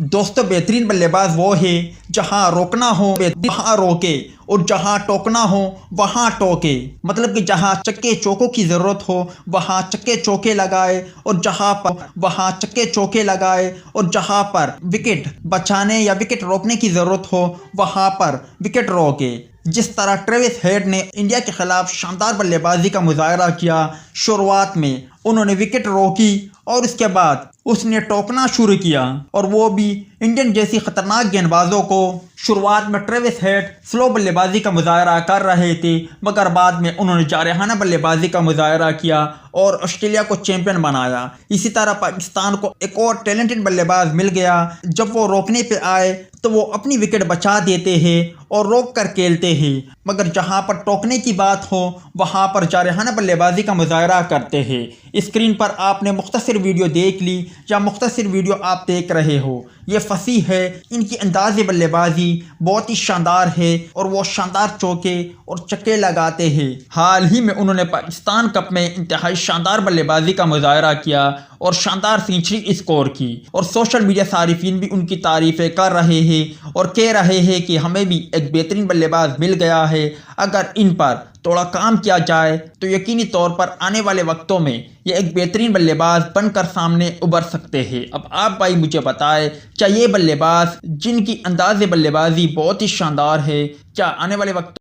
दोस्तों बेहतरीन बल्लेबाज वो है जहां रोकना हो वहां रोके और जहां टोकना हो वहां टोके। मतलब कि जहां चक्के चौकों की ज़रूरत हो वहां चक्के चौके लगाए और जहां पर वहां चक्के चौके लगाए और जहां पर विकेट बचाने या विकेट रोकने की ज़रूरत हो वहां पर विकेट रोके। जिस तरह ट्रेविस हेड ने इंडिया के खिलाफ शानदार बल्लेबाजी का मुजाहरा किया, शुरुआत में उन्होंने विकेट रोकी और उसके बाद उसने टोकना शुरू किया और वो भी इंडियन जैसी खतरनाक गेंदबाजों को। शुरुआत में ट्रेविस हेड स्लो बल्लेबाजी का मुजाहरा कर रहे थे मगर बाद में उन्होंने जारहाना बल्लेबाजी का मुजाहरा किया और ऑस्ट्रेलिया को चैंपियन बनाया। इसी तरह पाकिस्तान को एक और टैलेंटेड बल्लेबाज मिल गया। जब वो रोकने पे आए तो वो अपनी विकेट बचा देते हैं और रोक कर खेलते हैं, मगर जहां पर टोकने की बात हो वहां पर जारहाना बल्लेबाजी का मुजाहरा करते हैं। स्क्रीन पर आपने मुख्तसर वीडियो देख ली या मुख्तसर वीडियो आप देख रहे हो, ये फसी है, इनकी अंदाज़ बल्लेबाजी बहुत ही शानदार है और वो शानदार चौके और चक्के लगाते हैं। हाल ही में उन्होंने पाकिस्तान कप में इंतहाई शानदार बल्लेबाजी का मुजाहरा किया और शानदार सेंचुरी स्कोर की और सोशल मीडिया सारिफीन भी उनकी तारीफ़ें कर रहे हैं और कह रहे हैं कि हमें भी एक बेहतरीन बल्लेबाज मिल गया है। अगर इन पर थोड़ा काम किया जाए तो यकीनी तौर पर आने वाले वक्तों में ये एक बेहतरीन बल्लेबाज बनकर सामने उभर सकते हैं। अब आप भाई मुझे बताएं, क्या ये बल्लेबाज जिनकी अंदाज़ बल्लेबाजी बहुत ही शानदार है, क्या आने वाले वक्तों